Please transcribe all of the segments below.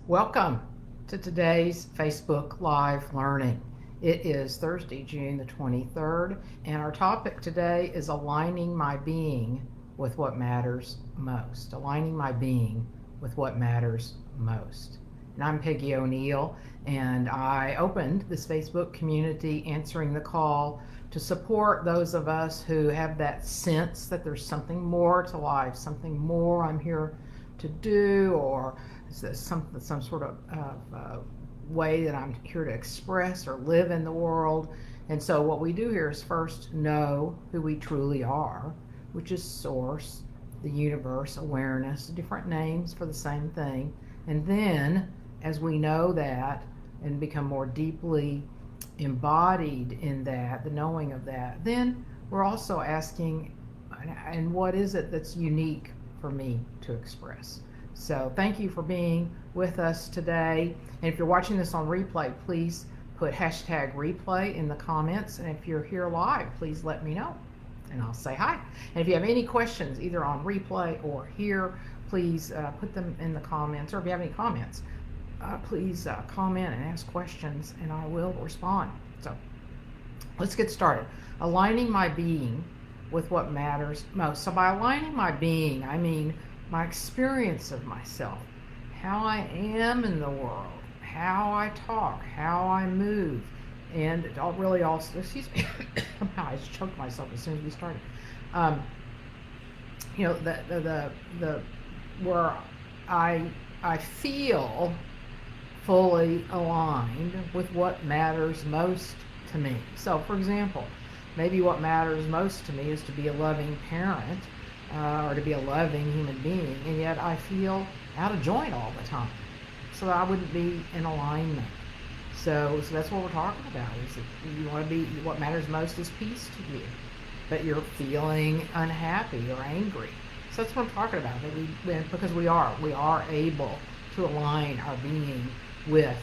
Welcome to today's Facebook Live Learning. It is Thursday, June the 23rd, and our topic today is aligning my being with what matters most. Aligning my being with what matters most. And I'm Peggy O'Neill, and I opened this Facebook community answering the call to support those of us who have that sense that there's something more to life, something more I'm here to do, or some sort of way that I'm here to express or live in the world. And so what we do here is first know who we truly are, which is source, the universe, awareness, different names for the same thing. And then as we know that and become more deeply embodied in that, the knowing of that, then we're also asking, and what is it that's unique for me to express? So thank you for being with us today. And if you're watching this on replay, please put hashtag replay in the comments. And if you're here live, please let me know and I'll say hi. And if you have any questions, either on replay or here, please put them in the comments. Or if you have any comments, please comment and ask questions and I will respond. So let's get started. Aligning my being with what matters most. So by aligning my being, I mean my experience of myself, how I am in the world, how I talk, how I move, and it all really also, excuse me, I just choked myself as soon as we started. The where I feel fully aligned with what matters most to me. So, for example, maybe what matters most to me is to be a loving parent, or to be a loving human being, and yet I feel out of joint all the time. So that I wouldn't be in alignment. So that's what we're talking about. Is that you want to be, what matters most is peace to you, but you're feeling unhappy or angry. So that's what I'm talking about. Because we are able to align our being with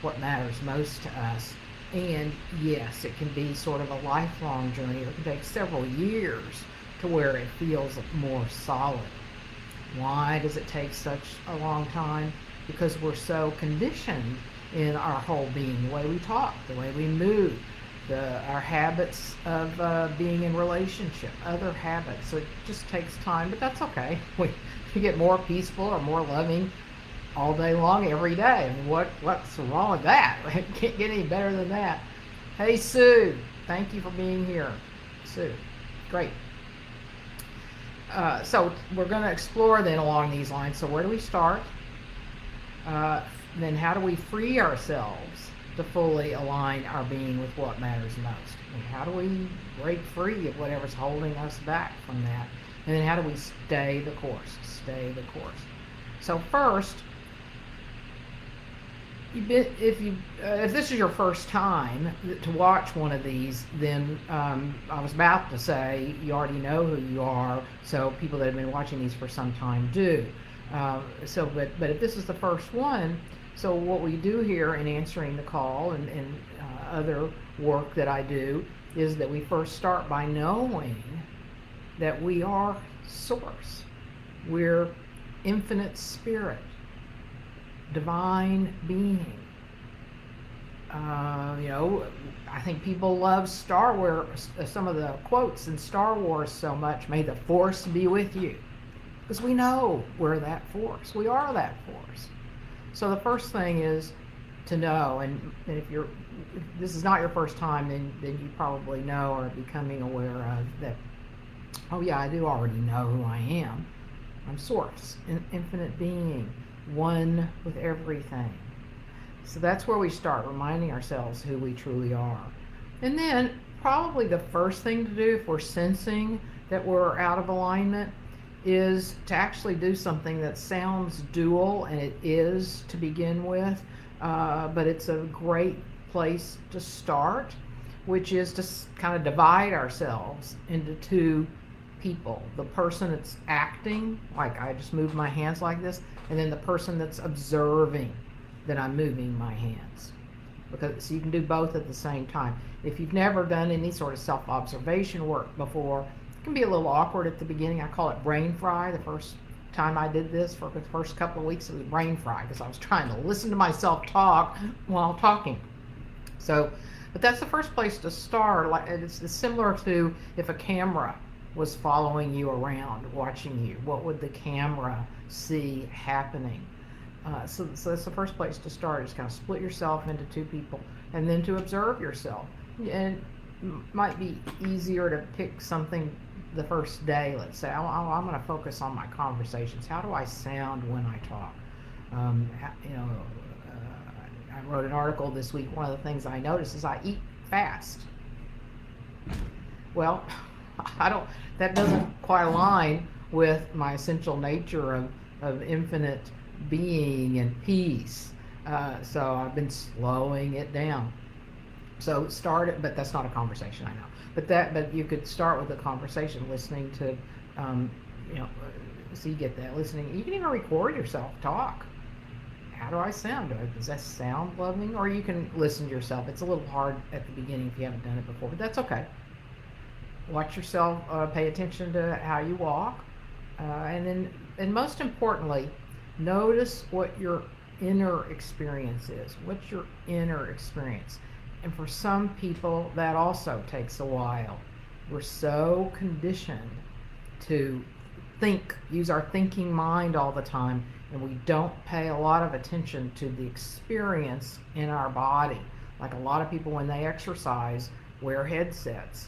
what matters most to us. And yes, it can be sort of a lifelong journey. It can take several years to where it feels more solid. Why does it take such a long time? Because we're so conditioned in our whole being, the way we talk, the way we move, our habits of being in relationship, other habits. So it just takes time, but that's okay. We get more peaceful or more loving all day long, every day. I mean, what's wrong with that? It can't get any better than that. Hey, Sue, thank you for being here. Sue, great. So we're going to explore then along these lines. So where do we start? Then how do we free ourselves to fully align our being with what matters most? And how do we break free of whatever's holding us back from that? And then how do we stay the course? Stay the course. So first, if this is your first time to watch one of these, then I was about to say you already know who you are. So people that have been watching these for some time do. But if this is the first one, so what we do here in answering the call and other work that I do is that we first start by knowing that we are source. We're infinite spirit, divine being. I think people love Star Wars, some of the quotes in Star Wars so much. May the Force be with you. Because we know we're that force. We are that force. So the first thing is to know, and if this is not your first time, then you probably know or are becoming aware of that, oh yeah, I do already know who I am. I'm source, an infinite being, one with everything. So that's where we start, reminding ourselves who we truly are. And then probably the first thing to do if we're sensing that we're out of alignment is to actually do something that sounds dual, and it is to begin with, but it's a great place to start, which is to kind of divide ourselves into two people. The person that's acting, like I just move my hands like this, and then the person that's observing that I'm moving my hands. So you can do both at the same time. If you've never done any sort of self-observation work before, it can be a little awkward at the beginning. I call it brain fry, the first time I did this for the first couple of weeks, it was brain fried because I was trying to listen to myself talk while talking. So, but that's the first place to start. Like it's similar to if a camera was following you around, watching you. What would the camera see happening? So that's the first place to start. Is kind of split yourself into two people, and then to observe yourself. And it might be easier to pick something the first day. Let's say I'm going to focus on my conversations. How do I sound when I talk? You know, I wrote an article this week. One of the things I noticed is I eat fast. Well, I don't. That doesn't quite align with my essential nature of infinite being and peace. So I've been slowing it down. So start it, but that's not a conversation, I know. But you could start with a conversation, listening to, you know, so you get that listening. You can even record yourself talk. How do I sound? Does that sound loving? Or you can listen to yourself. It's a little hard at the beginning if you haven't done it before, but that's okay. Watch yourself. Pay attention to how you walk, and most importantly, notice what your inner experience is. What's your inner experience? And for some people, that also takes a while. We're so conditioned to use our thinking mind all the time, and we don't pay a lot of attention to the experience in our body. Like a lot of people, when they exercise, wear headsets.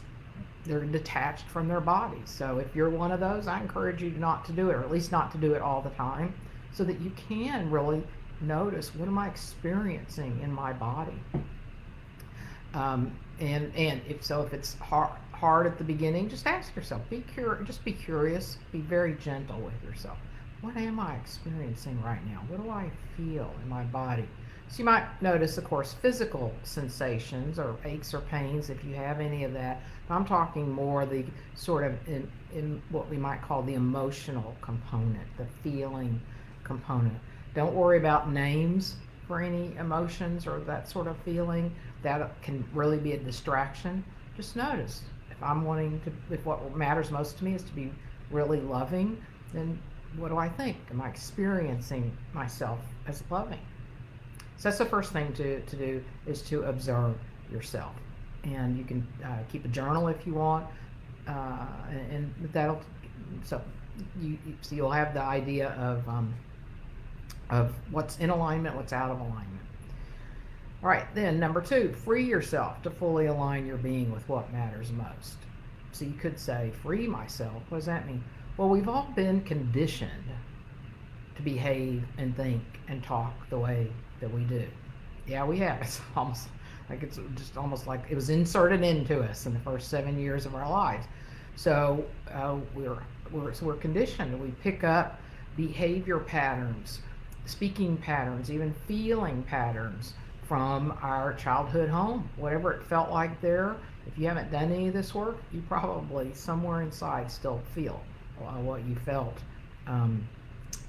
They're detached from their bodies. So if you're one of those, I encourage you not to do it, or at least not to do it all the time, so that you can really notice, what am I experiencing in my body? And if it's hard at the beginning, just ask yourself. Just be curious. Be very gentle with yourself. What am I experiencing right now? What do I feel in my body? So you might notice, of course, physical sensations or aches or pains if you have any of that. I'm talking more the sort of in what we might call the emotional component, the feeling component. Don't worry about names for any emotions or that sort of feeling. That can really be a distraction. Just notice if what matters most to me is to be really loving, then what do I think? Am I experiencing myself as loving? So that's the first thing to do, is to observe yourself. And you can keep a journal if you want, and that'll so you'll have the idea of what's in alignment, what's out of alignment. All right, then number 2, free yourself to fully align your being with what matters most. So you could say, free myself. What does that mean? Well, we've all been conditioned to behave and think and talk the way that we do. Yeah, we have. It's almost like it was inserted into us in the first 7 years of our lives. So we're conditioned. We pick up behavior patterns, speaking patterns, even feeling patterns from our childhood home. Whatever it felt like there. If you haven't done any of this work, you probably somewhere inside still feel what you felt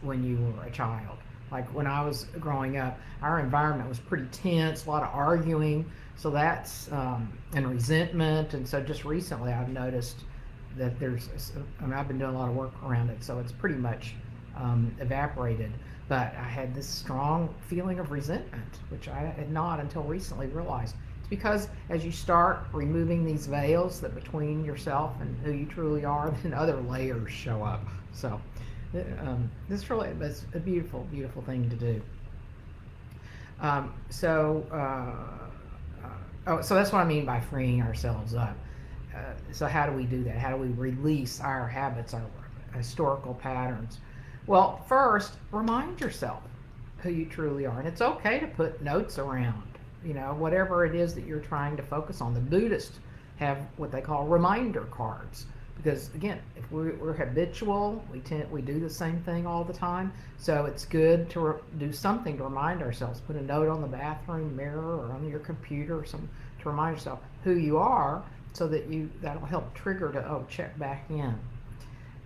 when you were a child. Like when I was growing up, our environment was pretty tense, a lot of arguing, so that's and resentment. And so just recently I've noticed that I've been doing a lot of work around it, so it's pretty much evaporated. But I had this strong feeling of resentment, which I had not until recently realized. It's because as you start removing these veils that between yourself and who you truly are, then other layers show up. So this really is a beautiful, beautiful thing to do. So that's what I mean by freeing ourselves up. So how do we do that? How do we release our habits, our historical patterns? Well, first, remind yourself who you truly are. And it's okay to put notes around, whatever it is that you're trying to focus on. The Buddhists have what they call reminder cards. Because, again, if we're habitual, we do the same thing all the time. So it's good to do something to remind ourselves. Put a note on the bathroom mirror or on your computer or something to remind yourself who you are, so that that'll help trigger to check back in.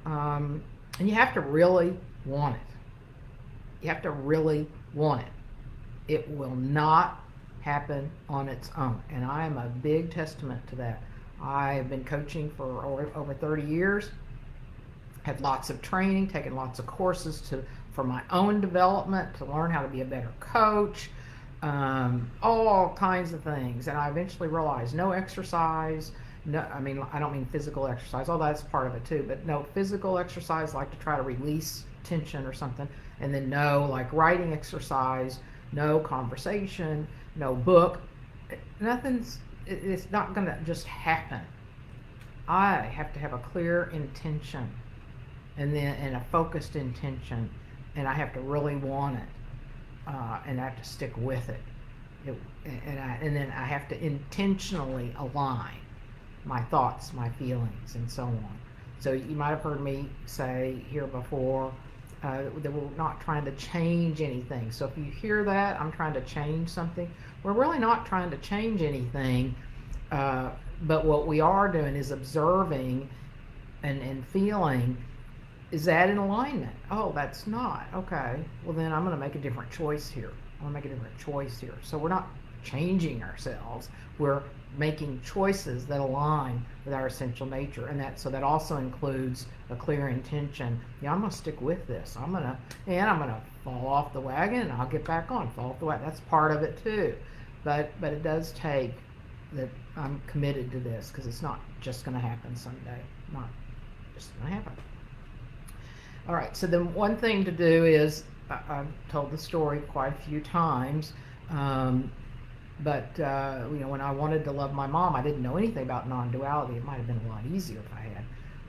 And you have to really want it. You have to really want it. It will not happen on its own. And I am a big testament to that. I have been coaching for over 30 years, Had lots of training, taken lots of courses for my own development, to learn how to be a better coach, all kinds of things. And I eventually realized no exercise, no, I mean, I don't mean physical exercise, although that's part of it too, but no physical exercise, like to try to release tension or something. And then no, like writing exercise, no conversation, no book. It's not going to just happen. I have to have a clear intention, and a focused intention, and I have to really want it, and I have to stick with it. And then I have to intentionally align my thoughts, my feelings, and so on. So you might have heard me say here before that we're not trying to change anything. So if you hear that, I'm trying to change something, we're really not trying to change anything, but what we are doing is observing and feeling, is that in alignment? Oh, that's not. Okay. Well, then I'm going to make a different choice here. I'm going to make a different choice here. So we're not changing ourselves. We're making choices that align with our essential nature. And that also includes a clear intention. Yeah, I'm going to stick with this. I'm going to fall off the wagon and I'll get back on. Fall off the wagon. That's part of it too. But it does take that I'm committed to this, because it's not just going to happen someday. Not just going to happen. All right, so then one thing to do is, I've told the story quite a few times, but when I wanted to love my mom, I didn't know anything about non-duality. It might have been a lot easier if I had.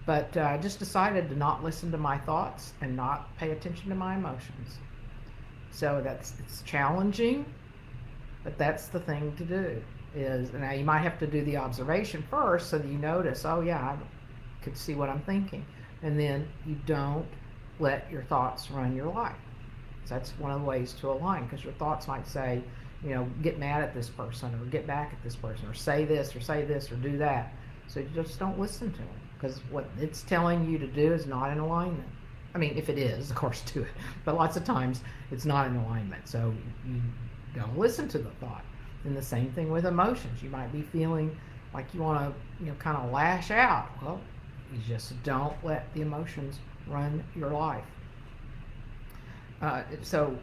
But I just decided to not listen to my thoughts and not pay attention to my emotions. So it's challenging, but that's the thing to do. Now you might have to do the observation first so that you notice, oh yeah, I could see what I'm thinking. And then you don't let your thoughts run your life. So that's one of the ways to align, because your thoughts might say, get mad at this person, or get back at this person, or say this, or do that. So you just don't listen to them, because what it's telling you to do is not in alignment. I mean, if it is, of course, do it. But lots of times it's not in alignment. So you don't listen to the thought. And the same thing with emotions. You might be feeling like you want to, kind of lash out. Well, you just don't let the emotions run your life. So,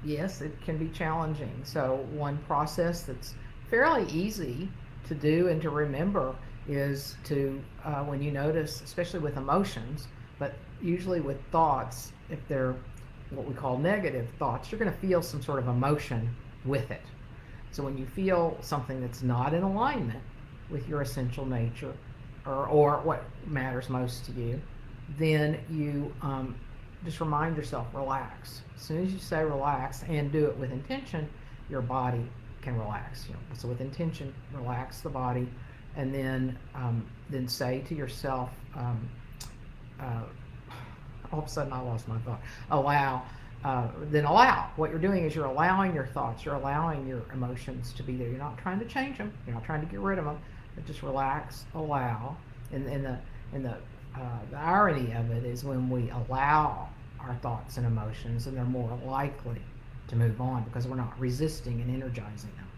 yes, it can be challenging. So one process that's fairly easy to do and to remember is to, when you notice, especially with emotions, but usually with thoughts, if they're what we call negative thoughts, you're going to feel some sort of emotion with it. So when you feel something that's not in alignment with your essential nature, or what matters most to you, then you just remind yourself, relax. As soon as you say relax and do it with intention, your body can relax. So with intention, relax the body, and then say to yourself, all of a sudden I lost my thought. Allow. Then allow. What you're doing is you're allowing your thoughts, you're allowing your emotions to be there. You're not trying to change them. You're not trying to get rid of them. But just relax, allow. And the irony of it is, when we allow our thoughts and emotions, and they're more likely to move on, because we're not resisting and energizing them.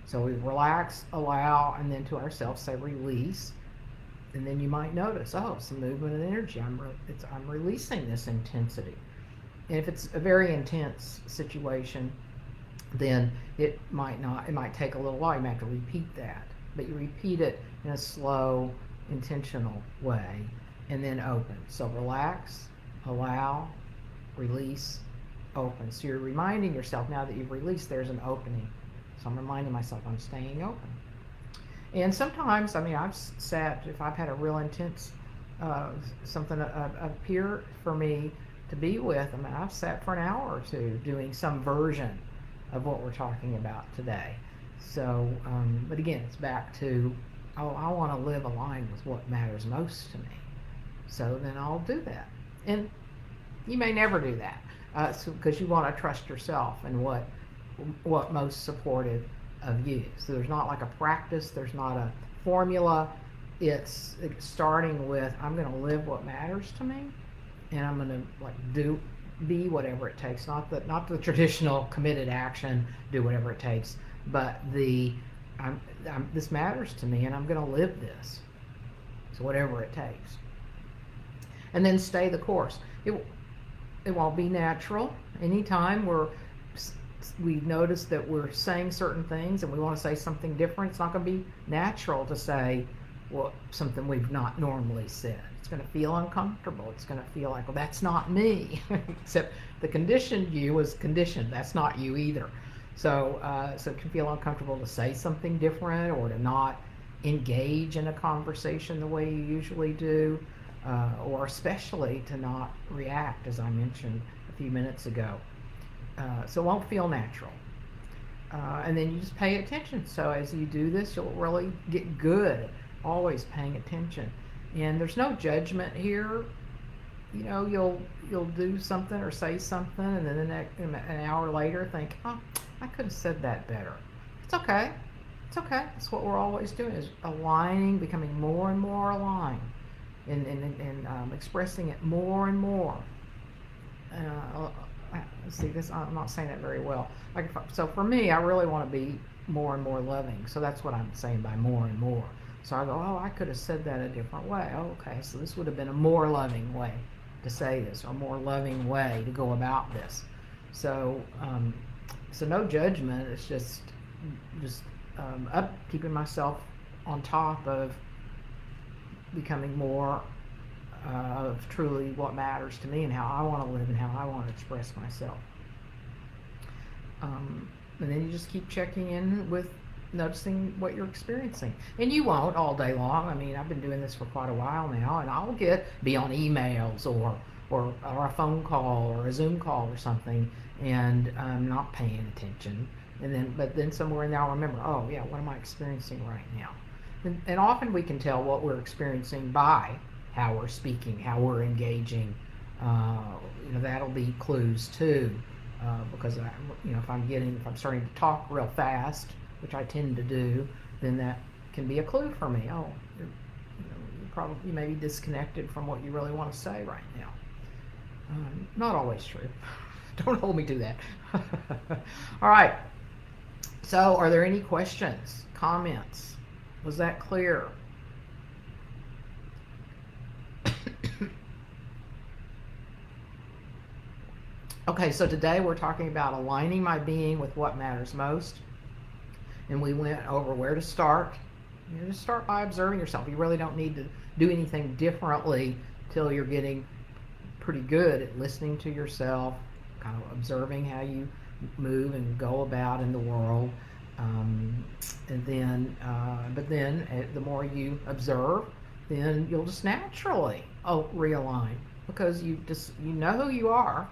So we relax, allow, and then to ourselves say release. And then you might notice, some movement and energy. I'm releasing this intensity. And if it's a very intense situation, then it might take a little while. You might have to repeat that. But you repeat it in a slow, intentional way, and then open. So relax, allow, release, open. So you're reminding yourself, now that you've released, there's an opening. So I'm reminding myself I'm staying open. And sometimes, I've sat, if I've had a real intense something appear for me to be with, I've sat for an hour or two doing some version of what we're talking about today. So, but again, it's back to, I want to live aligned with what matters most to me. So then I'll do that. And you may never do that, because you want to trust yourself and what most supportive of you. So there's not like a practice, there's not a formula. It's starting with, I'm going to live what matters to me, and I'm going to be whatever it takes. Not the traditional committed action, do whatever it takes, but this matters to me, and I'm going to live this. So whatever it takes. and then stay the course. It won't be natural. Anytime we notice that we're saying certain things and we want to say something different, it's not going to be natural to say something we've not normally said. It's going to feel uncomfortable. It's going to feel like, well, that's not me. Except the conditioned you was conditioned. That's not you either. So it can feel uncomfortable to say something different or to not engage in a conversation the way you usually do, or especially to not react, as I mentioned a few minutes ago. So it won't feel natural. And then you just pay attention. So as you do this, you'll really get good at always paying attention. And there's no judgment here. You know, you'll do something or say something, and then an hour later think, oh, I could have said that better. It's okay. It's okay. That's what we're always doing, is aligning, becoming more and more aligned, and expressing it more and more. See, this, I'm not saying that very well. So for me, I really want to be more and more loving. So that's what I'm saying by more and more. So I go, oh, I could have said that a different way. Oh, okay, so this would have been a more loving way to say this, or a more loving way to go about this. So no judgment. It's just keeping myself on top of becoming more of truly what matters to me and how I want to live and how I want to express myself. And then you just keep checking in with noticing what you're experiencing. And you won't all day long. I mean, I've been doing this for quite a while now, and I'll be on emails or a phone call or a Zoom call or something, and I'm not paying attention. But then somewhere in there I'll remember, oh yeah, what am I experiencing right now? And often we can tell what we're experiencing by how we're speaking, how we're engaging. That'll be clues too, because if I'm starting to talk real fast, which I tend to do, then that can be a clue for me. Oh, you may be disconnected from what you really want to say right now. Not always true. Don't hold me to that. All right. So, are there any questions, comments? Was that clear? Okay, so today we're talking about aligning my being with what matters most. And we went over where to start. You just start by observing yourself. You really don't need to do anything differently till you're getting pretty good at listening to yourself, kind of observing how you move and go about in the world. But then the more you observe, then you'll just naturally realign, because you know who you are,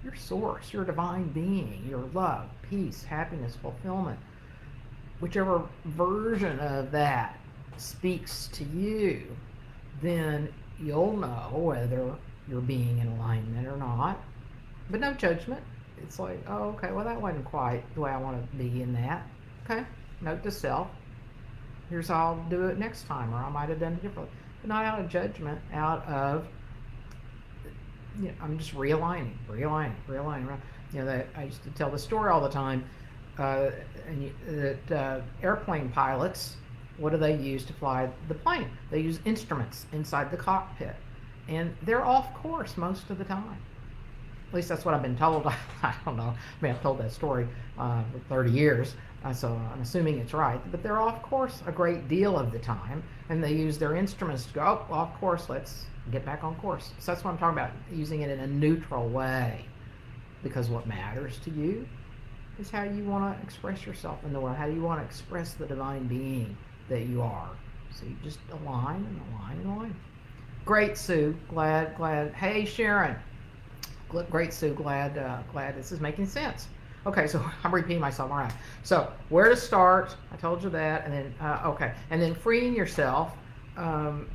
your source, your divine being, your love, peace, happiness, fulfillment. Whichever version of that speaks to you, then you'll know whether you're being in alignment or not. But no judgment. It's like, oh, okay, well, that wasn't quite the way I want to be in that. Okay, note to self. Here's how I'll do it next time, or I might have done it differently. But not out of judgment, out of, I'm just realigning. I used to tell the story all the time. Airplane pilots, what do they use to fly the plane? They use instruments inside the cockpit, and they're off course most of the time. At least that's what I've been told. I don't know. I mean, I've told that story for 30 years, so I'm assuming it's right. But they're off course a great deal of the time, and they use their instruments to go, oh, off course, let's get back on course. So that's what I'm talking about, using it in a neutral way, because what matters to you is how you want to express yourself in the world, how you want to express the divine being that you are. So you just align and align and align. Great, Sue. Glad. Hey, Sharon. Great, Sue. Glad this is making sense. Okay, so I'm repeating myself. All right. So where to start? I told you that, and then and then freeing yourself. You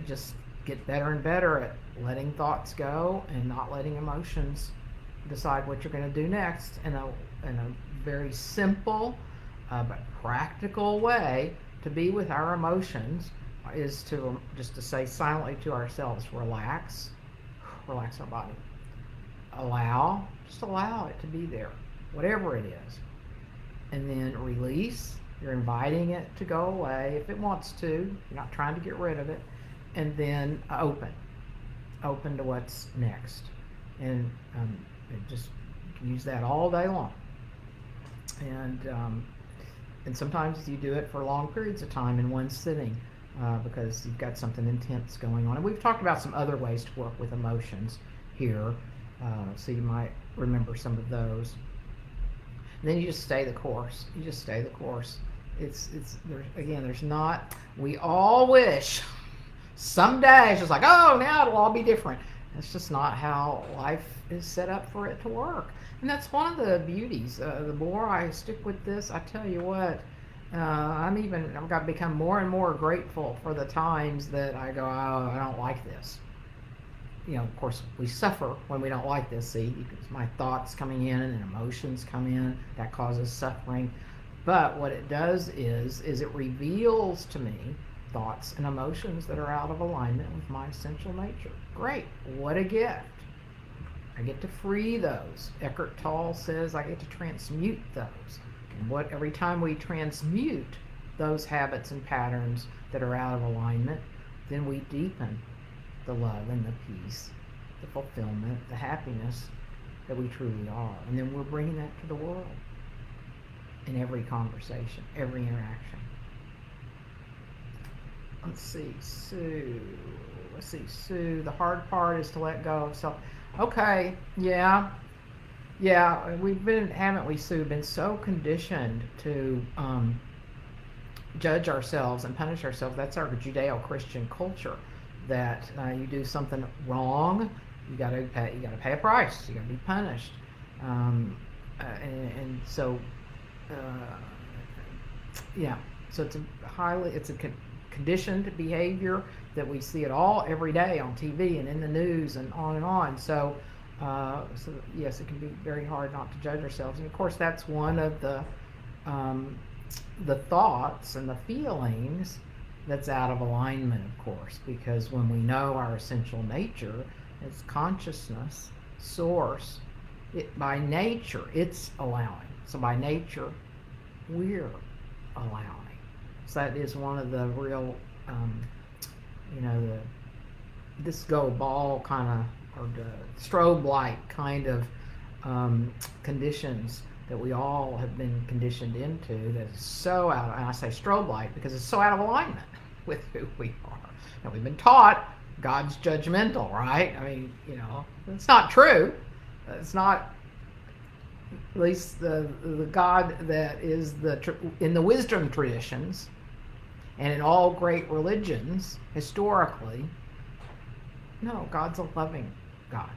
just get better and better at letting thoughts go and not letting emotions decide what you're going to do next in a very simple but practical way to be with our emotions is to say silently to ourselves, relax our body, allow it to be there, whatever it is, and then release. You're inviting it to go away if it wants to. You're not trying to get rid of it. and then open to what's next. And just use that all day long. And sometimes you do it for long periods of time in one sitting because you've got something intense going on. And we've talked about some other ways to work with emotions here, so you might remember some of those. And then you just stay the course. You just stay the course. There's not. We all wish someday it's just like, oh, now it'll all be different. That's just not how life is set up for it to work. And that's one of the beauties. The more I stick with this, I tell you what, I've got to become more and more grateful for the times that I go, oh, I don't like this. Of course, we suffer when we don't like this, see, because my thoughts coming in and emotions come in, that causes suffering. But what it does is it reveals to me thoughts and emotions that are out of alignment with my essential nature. Great. What a gift. I get to free those. Eckhart Tolle says I get to transmute those. And every time we transmute those habits and patterns that are out of alignment, then we deepen the love and the peace, the fulfillment, the happiness that we truly are. And then we're bringing that to the world in every conversation, every interaction. Let's see, Sue. The hard part is to let go of self. Okay, yeah. Haven't we, Sue, been so conditioned to judge ourselves and punish ourselves. That's our Judeo-Christian culture. That you do something wrong, you got to pay a price. You got to be punished, and so yeah. So it's a conditioned behavior that we see it all every day on TV and in the news and on and on. So yes, it can be very hard not to judge ourselves. And of course, that's one of the thoughts and the feelings that's out of alignment, of course, because when we know our essential nature is consciousness, source, by nature, it's allowing. So by nature, we're allowing. So that is one of the real, the disco ball kind of, or the strobe light kind of conditions that we all have been conditioned into that is so out of, and I say strobe light because it's so out of alignment with who we are. And we've been taught God's judgmental, right? I mean, it's not true. It's not, at least the God that is in the wisdom traditions and in all great religions historically. No, God's a loving God.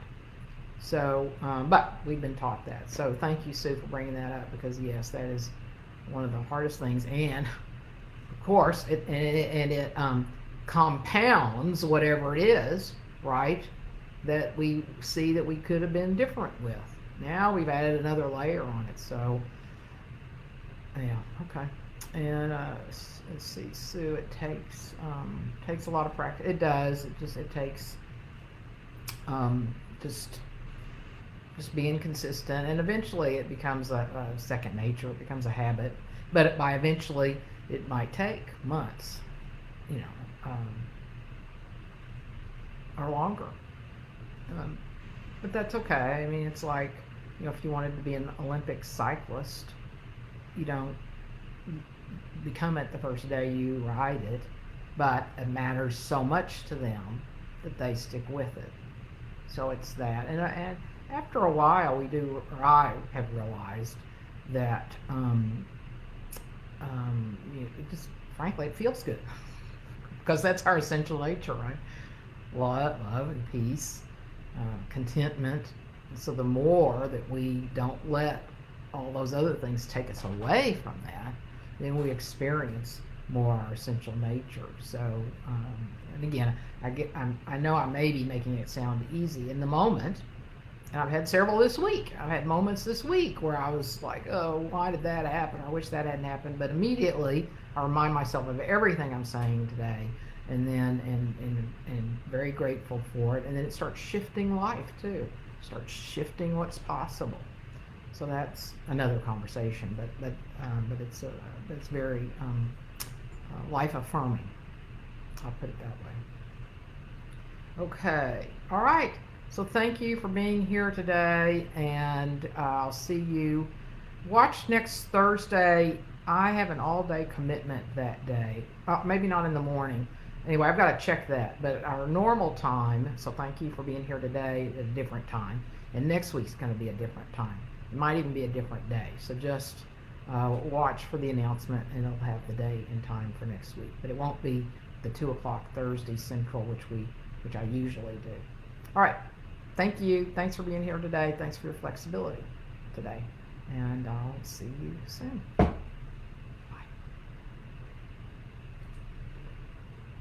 So, but we've been taught that. So thank you, Sue, for bringing that up, because yes, that is one of the hardest things. And of course, it compounds whatever it is, right, that we see that we could have been different with. Now we've added another layer on it. So, yeah, okay. And let's see, Sue, it takes a lot of practice. It does. It takes just being consistent, and eventually it becomes a second nature. It becomes a habit. But by eventually, it might take months, or longer. But that's okay. I mean, it's like, if you wanted to be an Olympic cyclist, you don't become it the first day you ride it, but it matters so much to them that they stick with it. So it's that. And after a while, I have realized that it just, frankly, it feels good. Because that's our essential nature, right? Love and peace, contentment. And so the more that we don't let all those other things take us away from that, then we experience more our essential nature. So, and again, I know I may be making it sound easy in the moment, and I've had several this week. I've had moments this week where I was like, oh, why did that happen? I wish that hadn't happened. But immediately, I remind myself of everything I'm saying today, and then and very grateful for it. And then it starts shifting life too. Starts shifting what's possible. So that's another conversation, but it's very life affirming. I'll put it that way. Okay. All right. So thank you for being here today, and I'll see you. Watch next Thursday. I have an all-day commitment that day. Maybe not in the morning. Anyway, I've got to check that. But our normal time. So thank you for being here today at a different time, and next week's going to be a different time. It might even be a different day. So just watch for the announcement, and it'll have the date and time for next week. But it won't be the 2 o'clock Thursday Central, which I usually do. All right. Thank you. Thanks for being here today. Thanks for your flexibility today. And I'll see you soon.